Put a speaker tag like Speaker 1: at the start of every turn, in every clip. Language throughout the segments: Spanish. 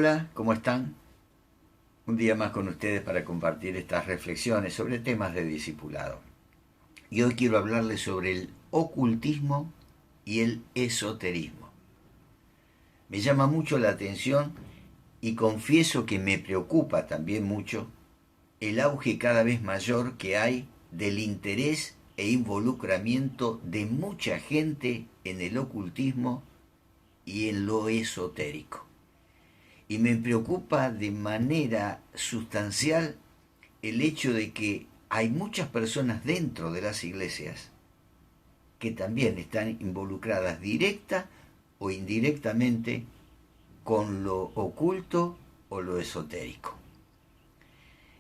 Speaker 1: Hola, ¿cómo están? Un día más con ustedes para compartir estas reflexiones sobre temas de discipulado. Y hoy quiero hablarles sobre el ocultismo y el esoterismo. Me llama mucho la atención y confieso que me preocupa también mucho el auge cada vez mayor que hay del interés e involucramiento de mucha gente en el ocultismo y en lo esotérico. Y me preocupa de manera sustancial el hecho de que hay muchas personas dentro de las iglesias que también están involucradas directa o indirectamente con lo oculto o lo esotérico.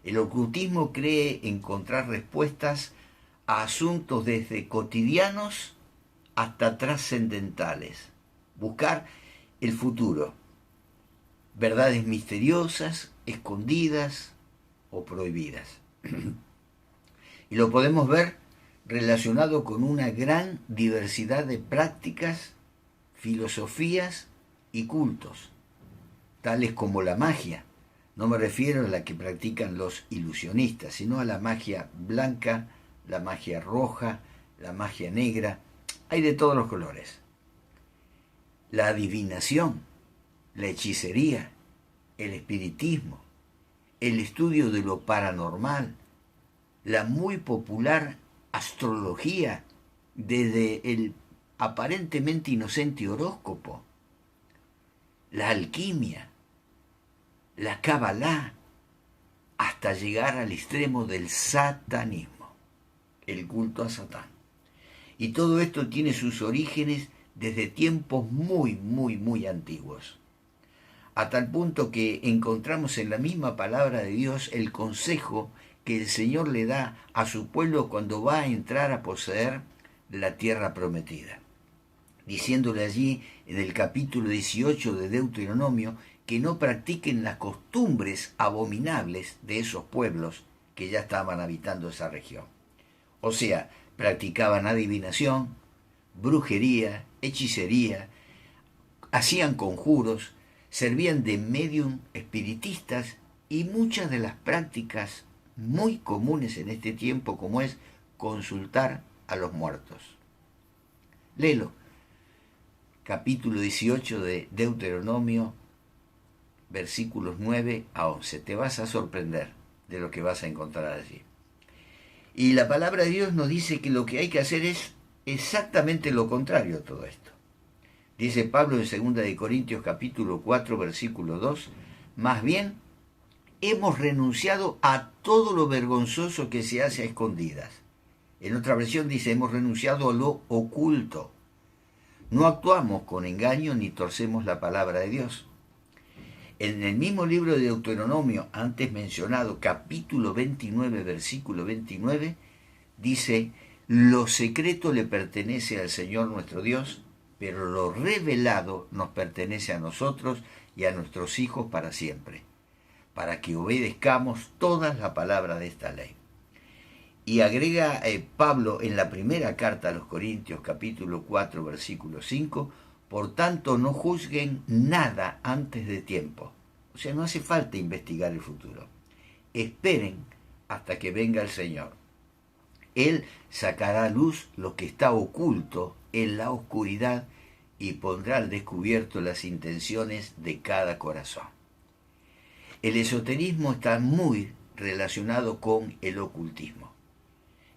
Speaker 1: El ocultismo cree encontrar respuestas a asuntos desde cotidianos hasta trascendentales, buscar el futuro, verdades misteriosas, escondidas o prohibidas. Y lo podemos ver relacionado con una gran diversidad de prácticas, filosofías y cultos, tales como la magia. No me refiero a la que practican los ilusionistas, sino a la magia blanca, la magia roja, la magia negra. Hay de todos los colores. La adivinación, la hechicería, el espiritismo, el estudio de lo paranormal, la muy popular astrología, desde el aparentemente inocente horóscopo, la alquimia, la cabalá, hasta llegar al extremo del satanismo, el culto a Satán. Y todo esto tiene sus orígenes desde tiempos muy antiguos, a tal punto que encontramos en la misma palabra de Dios el consejo que el Señor le da a su pueblo cuando va a entrar a poseer la tierra prometida, diciéndole allí en el capítulo 18 de Deuteronomio que no practiquen las costumbres abominables de esos pueblos que ya estaban habitando esa región. O sea, practicaban adivinación, brujería, hechicería, hacían conjuros, servían de medium espiritistas y muchas de las prácticas muy comunes en este tiempo, como es consultar a los muertos. Léelo, capítulo 18 de Deuteronomio, versículos 9 a 11. Te vas a sorprender de lo que vas a encontrar allí. Y la palabra de Dios nos dice que lo que hay que hacer es exactamente lo contrario a todo esto. Dice Pablo en 2 Corintios capítulo 4, versículo 2, más bien, hemos renunciado a todo lo vergonzoso que se hace a escondidas. En otra versión dice, hemos renunciado a lo oculto. No actuamos con engaño ni torcemos la palabra de Dios. En el mismo libro de Deuteronomio, antes mencionado, capítulo 29, versículo 29, dice, lo secreto le pertenece al Señor nuestro Dios, pero lo revelado nos pertenece a nosotros y a nuestros hijos para siempre, para que obedezcamos toda la palabra de esta ley. Y agrega Pablo en la primera carta a los Corintios, capítulo 4, versículo 5, por tanto no juzguen nada antes de tiempo. O sea, no hace falta investigar el futuro. Esperen hasta que venga el Señor. Él sacará a luz lo que está oculto en la oscuridad y pondrá al descubierto las intenciones de cada corazón. El esoterismo está muy relacionado con el ocultismo.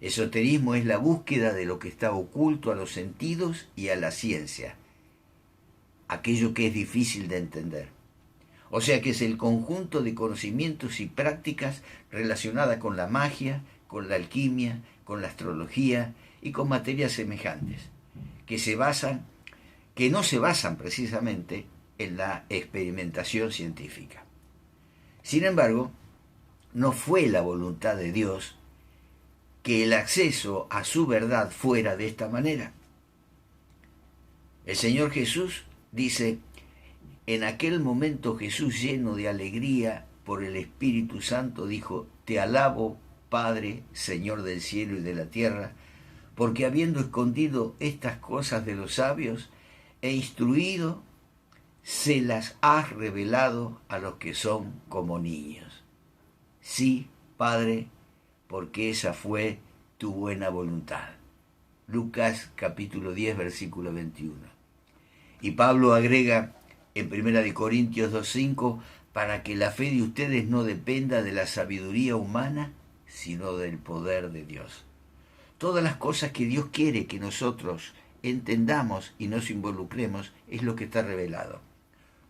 Speaker 1: Esoterismo es la búsqueda de lo que está oculto a los sentidos y a la ciencia, aquello que es difícil de entender. O sea que es el conjunto de conocimientos y prácticas relacionadas con la magia, con la alquimia, con la astrología y con materias semejantes, que no se basan precisamente en la experimentación científica. Sin embargo, no fue la voluntad de Dios que el acceso a su verdad fuera de esta manera. El Señor Jesús dice, en aquel momento Jesús, lleno de alegría por el Espíritu Santo, dijo, te alabo, Padre, Señor del cielo y de la tierra, porque habiendo escondido estas cosas de los sabios, he instruido se las has revelado a los que son como niños. Sí, Padre, porque esa fue tu buena voluntad. Lucas capítulo 10, versículo 21. Y Pablo agrega en 1 Corintios 2:5, para que la fe de ustedes no dependa de la sabiduría humana, sino del poder de Dios. Todas las cosas que Dios quiere que nosotros entendamos y nos involucremos es lo que está revelado.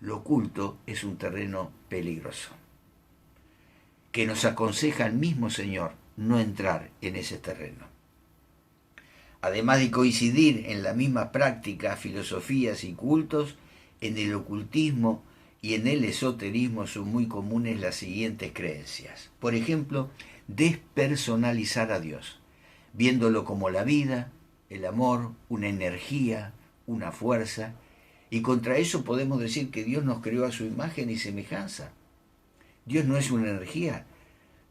Speaker 1: Lo oculto es un terreno peligroso, que nos aconseja el mismo Señor no entrar en ese terreno. Además de coincidir en la misma práctica, filosofías y cultos, en el ocultismo y en el esoterismo son muy comunes las siguientes creencias. Por ejemplo, despersonalizar a Dios, viéndolo como la vida, el amor, una energía, una fuerza, y contra eso podemos decir que Dios nos creó a su imagen y semejanza. Dios no es una energía,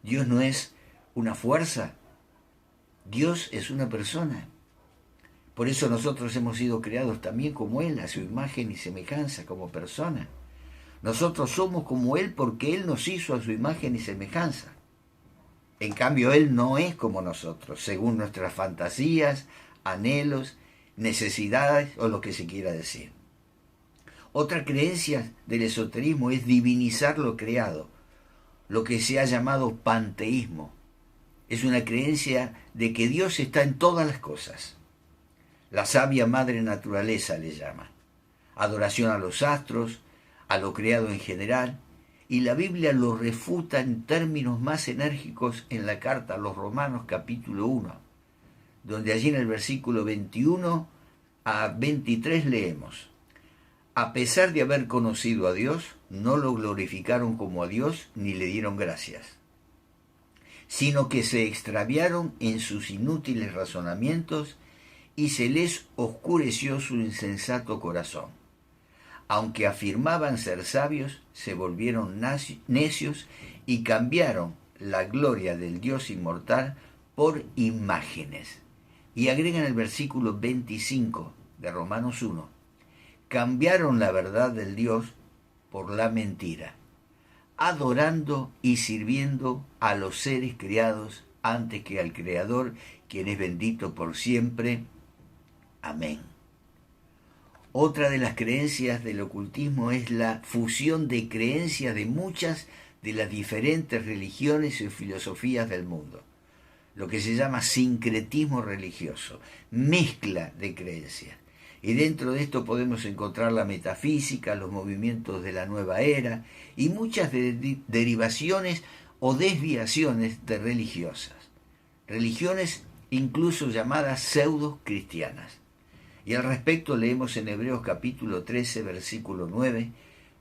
Speaker 1: Dios no es una fuerza, Dios es una persona. Por eso nosotros hemos sido creados también como Él, a su imagen y semejanza, como persona. Nosotros somos como Él porque Él nos hizo a su imagen y semejanza. En cambio, Él no es como nosotros, según nuestras fantasías, anhelos, necesidades o lo que se quiera decir. Otra creencia del esoterismo es divinizar lo creado, lo que se ha llamado panteísmo. Es una creencia de que Dios está en todas las cosas. La sabia madre naturaleza le llama. Adoración a los astros, a lo creado en general, y la Biblia lo refuta en términos más enérgicos en la carta a los Romanos capítulo 1, donde allí en el versículo 21 a 23 leemos: a pesar de haber conocido a Dios, no lo glorificaron como a Dios ni le dieron gracias, sino que se extraviaron en sus inútiles razonamientos y se les oscureció su insensato corazón. Aunque afirmaban ser sabios, se volvieron necios y cambiaron la gloria del Dios inmortal por imágenes. Y agregan el versículo 25 de Romanos 1. Cambiaron la verdad del Dios por la mentira, adorando y sirviendo a los seres creados antes que al Creador, quien es bendito por siempre. Amén. Otra de las creencias del ocultismo es la fusión de creencias de muchas de las diferentes religiones y filosofías del mundo, lo que se llama sincretismo religioso, mezcla de creencias. Y dentro de esto podemos encontrar la metafísica, los movimientos de la nueva era y muchas derivaciones o desviaciones de religiosas. Religiones incluso llamadas pseudo cristianas. Y al respecto leemos en Hebreos capítulo 13, versículo 9,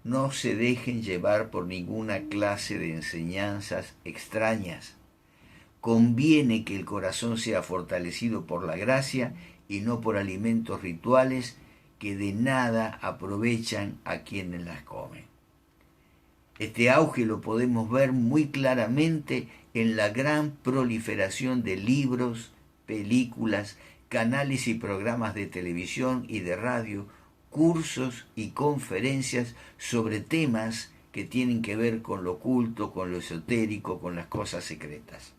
Speaker 1: no se dejen llevar por ninguna clase de enseñanzas extrañas. Conviene que el corazón sea fortalecido por la gracia y no por alimentos rituales que de nada aprovechan a quienes las comen. Este auge lo podemos ver muy claramente en la gran proliferación de libros, películas, canales y programas de televisión y de radio, cursos y conferencias sobre temas que tienen que ver con lo oculto, con lo esotérico, con las cosas secretas.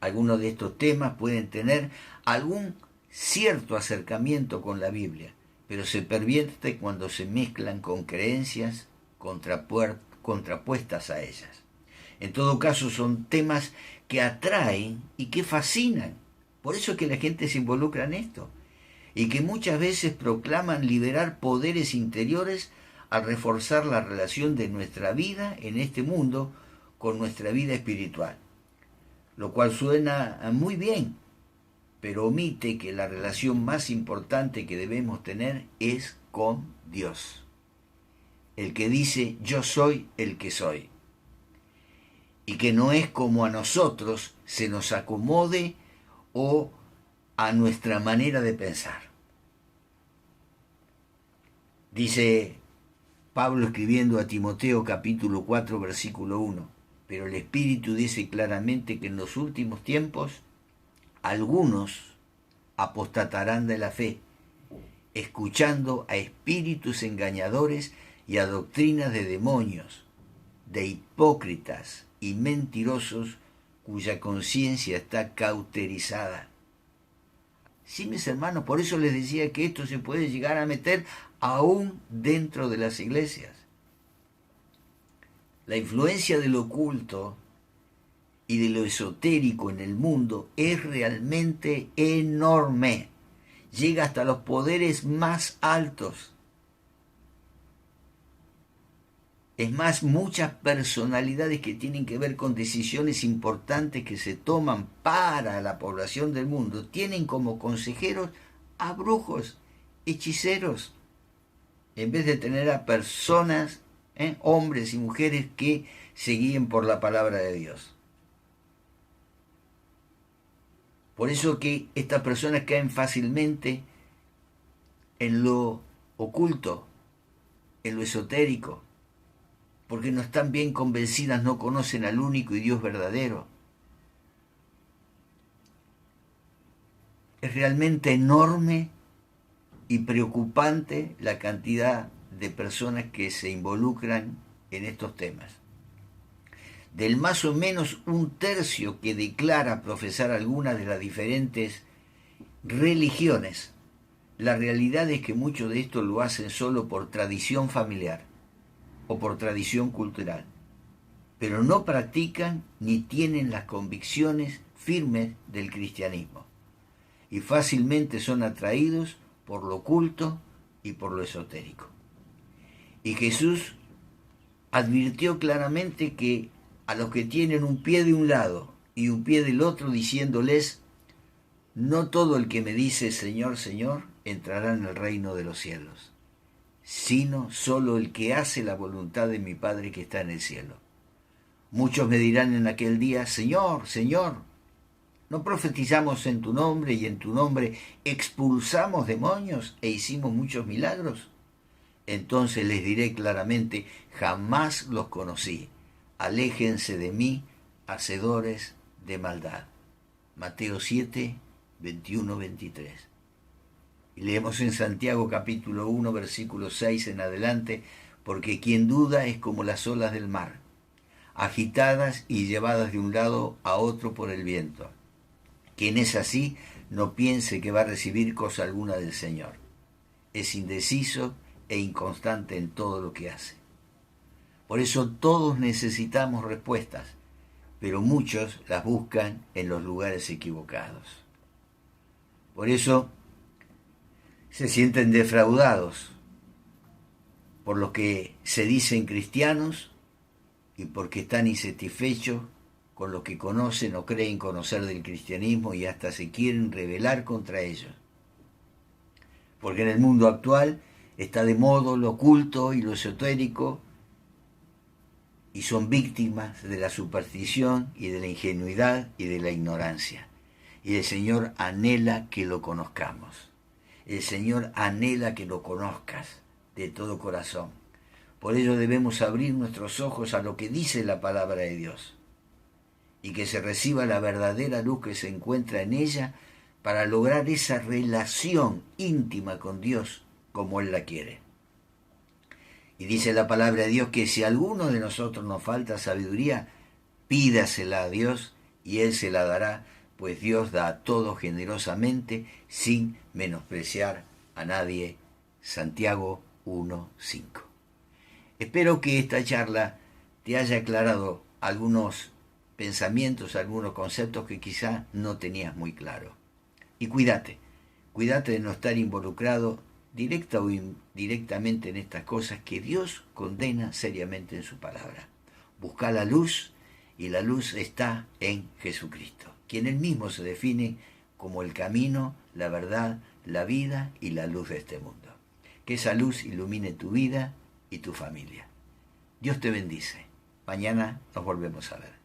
Speaker 1: Algunos de estos temas pueden tener algún cierto acercamiento con la Biblia, pero se pervierte cuando se mezclan con creencias contrapuestas a ellas. En todo caso, son temas que atraen y que fascinan. Por eso es que la gente se involucra en esto y que muchas veces proclaman liberar poderes interiores al reforzar la relación de nuestra vida en este mundo con nuestra vida espiritual, lo cual suena muy bien, pero omite que la relación más importante que debemos tener es con Dios, el que dice yo soy el que soy, y que no es como a nosotros se nos acomode o a nuestra manera de pensar. Dice Pablo escribiendo a Timoteo capítulo 4 versículo 1, pero el Espíritu dice claramente que en los últimos tiempos algunos apostatarán de la fe, escuchando a espíritus engañadores y a doctrinas de demonios, de hipócritas y mentirosos cuya conciencia está cauterizada. Sí, mis hermanos, por eso les decía que esto se puede llegar a meter aún dentro de las iglesias. La influencia del oculto y de lo esotérico en el mundo es realmente enorme. Llega hasta los poderes más altos. Es más, muchas personalidades que tienen que ver con decisiones importantes que se toman para la población del mundo tienen como consejeros a brujos, hechiceros, en vez de tener a personas, hombres y mujeres que se guíen por la palabra de Dios. Por eso que estas personas caen fácilmente en lo oculto, en lo esotérico, porque no están bien convencidas, no conocen al único y Dios verdadero. Es realmente enorme y preocupante la cantidad de personas que se involucran en estos temas. Del más o menos 1/3 que declara profesar alguna de las diferentes religiones, la realidad es que muchos de estos lo hacen solo por tradición familiar o por tradición cultural, pero no practican ni tienen las convicciones firmes del cristianismo y fácilmente son atraídos por lo oculto y por lo esotérico. Y Jesús advirtió claramente que a los que tienen un pie de un lado y un pie del otro, diciéndoles: no todo el que me dice Señor, Señor, entrará en el reino de los cielos, sino solo el que hace la voluntad de mi Padre que está en el cielo. Muchos me dirán en aquel día: Señor, Señor, ¿no profetizamos en tu nombre y en tu nombre expulsamos demonios e hicimos muchos milagros? Entonces les diré claramente: jamás los conocí. Aléjense de mí, hacedores de maldad. Mateo 7, 21-23. Y leemos en Santiago capítulo 1, versículo 6 en adelante: porque quien duda es como las olas del mar, agitadas y llevadas de un lado a otro por el viento. Quien es así, no piense que va a recibir cosa alguna del Señor. Es indeciso e inconstante en todo lo que hace. Por eso todos necesitamos respuestas, pero muchos las buscan en los lugares equivocados. Por eso se sienten defraudados por los que se dicen cristianos y porque están insatisfechos con lo que conocen o creen conocer del cristianismo y hasta se quieren rebelar contra ellos. Porque en el mundo actual está de moda lo oculto y lo esotérico y son víctimas de la superstición y de la ingenuidad y de la ignorancia. Y el Señor anhela que lo conozcamos. El Señor anhela que lo conozcas de todo corazón. Por ello debemos abrir nuestros ojos a lo que dice la palabra de Dios y que se reciba la verdadera luz que se encuentra en ella para lograr esa relación íntima con Dios como Él la quiere. Y dice la palabra de Dios que si a alguno de nosotros nos falta sabiduría, pídasela a Dios y Él se la dará, pues Dios da a todos generosamente sin menospreciar a nadie. Santiago 1:5. Espero que esta charla te haya aclarado algunos pensamientos, algunos conceptos que quizá no tenías muy claro. Y cuídate de no estar involucrado directa o indirectamente en estas cosas que Dios condena seriamente en su palabra. Busca la luz y la luz está en Jesucristo, quien Él mismo se define como el camino, la verdad, la vida y la luz de este mundo. Que esa luz ilumine tu vida y tu familia. Dios te bendice. Mañana nos volvemos a ver.